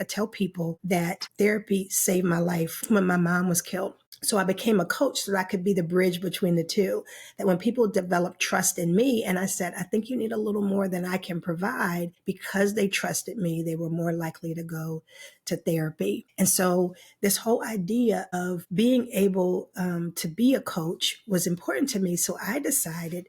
I tell people that therapy saved my life when my mom was killed. So I became a coach so that I could be the bridge between the two. That when people developed trust in me, and I said, I think you need a little more than I can provide, because they trusted me, they were more likely to go to therapy. And so this whole idea of being able to be a coach was important to me. So I decided,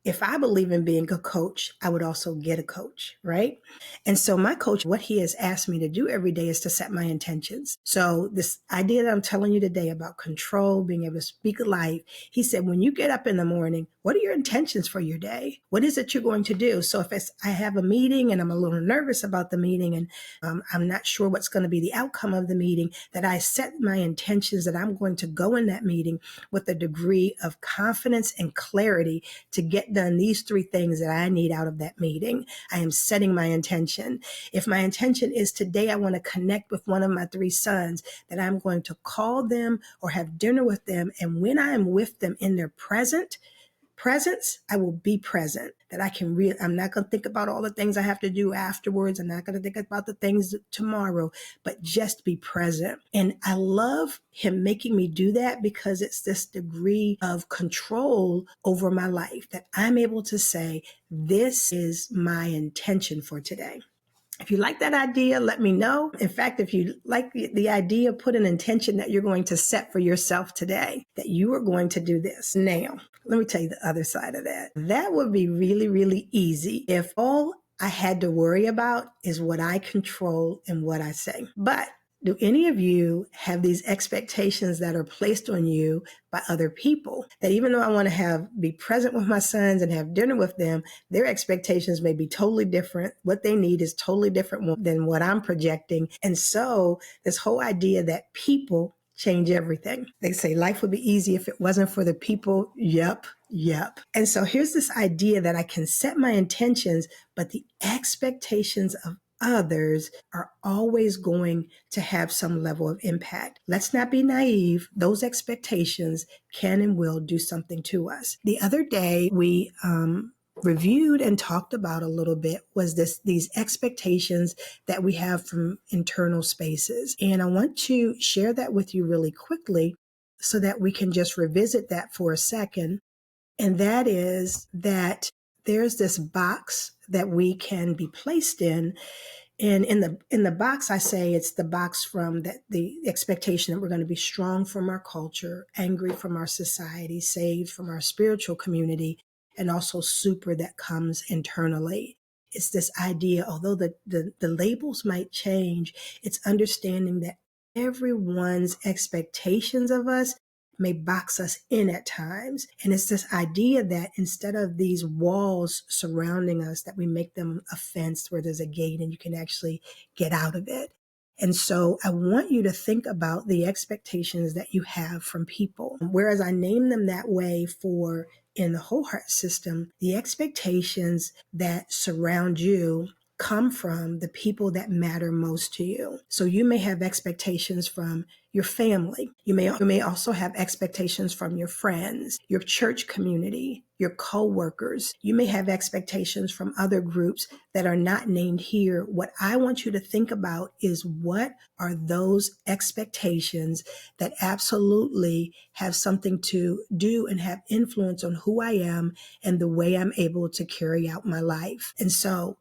if I believe in being a coach, I would also get a coach, right? And so my coach, what he has asked me to do every day is to set my intentions. So this idea that I'm telling you today about control, being able to speak life, he said, when you get up in the morning, what are your intentions for your day? What is it you're going to do? So if I have a meeting and I'm a little nervous about the meeting and I'm not sure what's going to be the outcome of the meeting, that I set my intentions that I'm going to go in that meeting with a degree of confidence and clarity to get done these three things that I need out of that meeting. I am setting my intention. If my intention is today, I want to connect with one of my three sons, that I'm going to call them or have dinner with them. And when I am with them in their presence, I will be present, that I'm not going to think about all the things I have to do afterwards. I'm not going to think about the things tomorrow, but just be present. And I love him making me do that, because it's this degree of control over my life that I'm able to say, this is my intention for today. If you like that idea, let me know. In fact, if you like the idea, put an intention that you're going to set for yourself today, that you are going to do this. Now, let me tell you the other side of that. That would be really, really easy if all I had to worry about is what I control and what I say. But do any of you have these expectations that are placed on you by other people? That even though I want to be present with my sons and have dinner with them, their expectations may be totally different. What they need is totally different than what I'm projecting. And so this whole idea that people change everything. They say life would be easy if it wasn't for the people. Yep. And so here's this idea that I can set my intentions, but the expectations of others are always going to have some level of impact. Let's not be naive. Those expectations can and will do something to us. The other day, we reviewed and talked about a little bit was these expectations that we have from internal spaces. And I want to share that with you really quickly so that we can just revisit that for a second. And that is that there's this box that we can be placed in. And in the box, I say it's the box from the expectation that we're going to be strong from our culture, angry from our society, saved from our spiritual community, and also super that comes internally. It's this idea, although the labels might change, it's understanding that everyone's expectations of us may box us in at times. And it's this idea that instead of these walls surrounding us, that we make them a fence where there's a gate and you can actually get out of it. And so I want you to think about the expectations that you have from people. Whereas I name them that way in the whole heart system, the expectations that surround you come from the people that matter most to you. So you may have expectations from your family. You may also have expectations from your friends, your church community, your co-workers. You may have expectations from other groups that are not named here. What I want you to think about is, what are those expectations that absolutely have something to do and have influence on who I am and the way I'm able to carry out my life. And so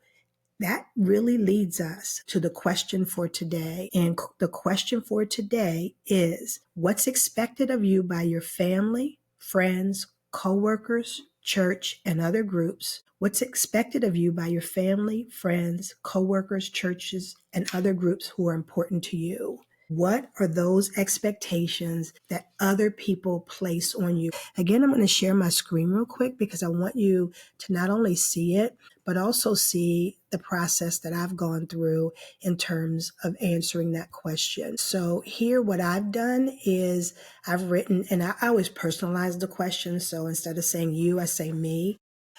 that really leads us to the question for today. And the question for today is, what's expected of you by your family, friends, coworkers, church, and other groups? What's expected of you by your family, friends, coworkers, churches, and other groups who are important to you? What are those expectations that other people place on you? Again, I'm going to share my screen real quick because I want you to not only see it, but also see the process that I've gone through in terms of answering that question. So here, what I've done is I've written, and I always personalize the question. So instead of saying you, I say me.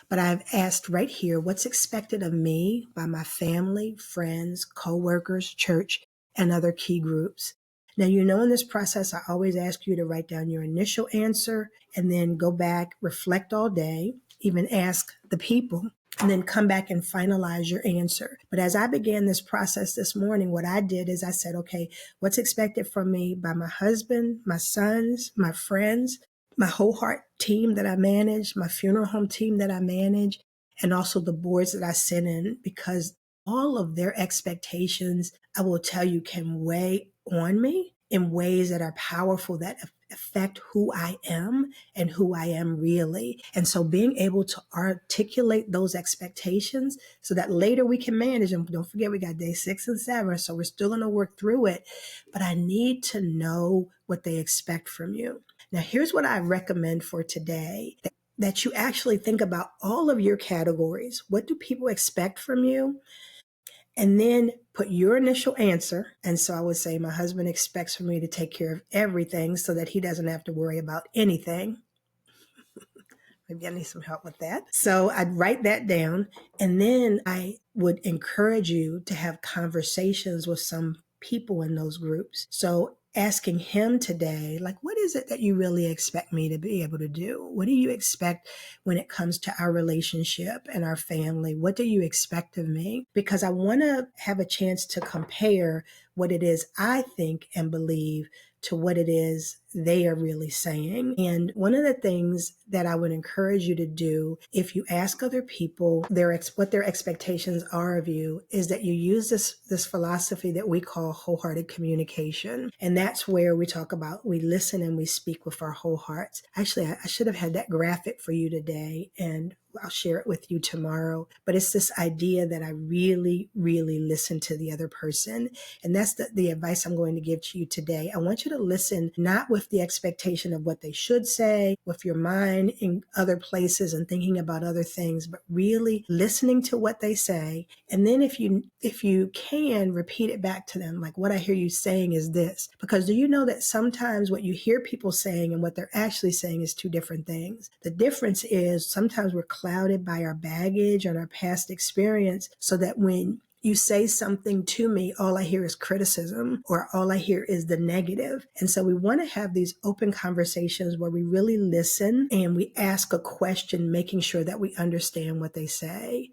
But I've asked right here, what's expected of me by my family, friends, coworkers, church, and other key groups. Now, in this process, I always ask you to write down your initial answer and then go back, reflect all day, even ask the people and then come back and finalize your answer. But as I began this process this morning, what I did is I said, okay, what's expected from me by my husband, my sons, my friends, my whole heart team that I manage, my funeral home team that I manage, and also the boards that I sit in, because all of their expectations, I will tell you, can weigh on me in ways that are powerful, that affect who I am and who I am really. And so being able to articulate those expectations so that later we can manage them. Don't forget, we got day 6 and 7, so we're still going to work through it. But I need to know what they expect from you. Now, here's what I recommend for today, that you actually think about all of your categories. What do people expect from you? And then put your initial answer. And so I would say, my husband expects for me to take care of everything so that he doesn't have to worry about anything. Maybe I need some help with that. So I'd write that down. And then I would encourage you to have conversations with some people in those groups. So asking him today, like, what is it that you really expect me to be able to do? What do you expect when it comes to our relationship and our family? What do you expect of me? Because I want to have a chance to compare what it is I think and believe to what it is they are really saying. And one of the things that I would encourage you to do, if you ask other people what their expectations are of you, is that you use this philosophy that we call wholehearted communication. And that's where we talk about, we listen and we speak with our whole hearts. Actually, I should have had that graphic for you today, and I'll share it with you tomorrow. But it's this idea that I really, really listen to the other person. And that's the advice I'm going to give to you today. I want you to listen, not with the expectation of what they should say, with your mind in other places and thinking about other things, but really listening to what they say. And then if you can, repeat it back to them, like, what I hear you saying is this. Because do you know that sometimes what you hear people saying and what they're actually saying is two different things? The difference is sometimes we're clouded by our baggage and our past experience, so that when you say something to me, all I hear is criticism, or all I hear is the negative. And so we want to have these open conversations where we really listen and we ask a question, making sure that we understand what they say.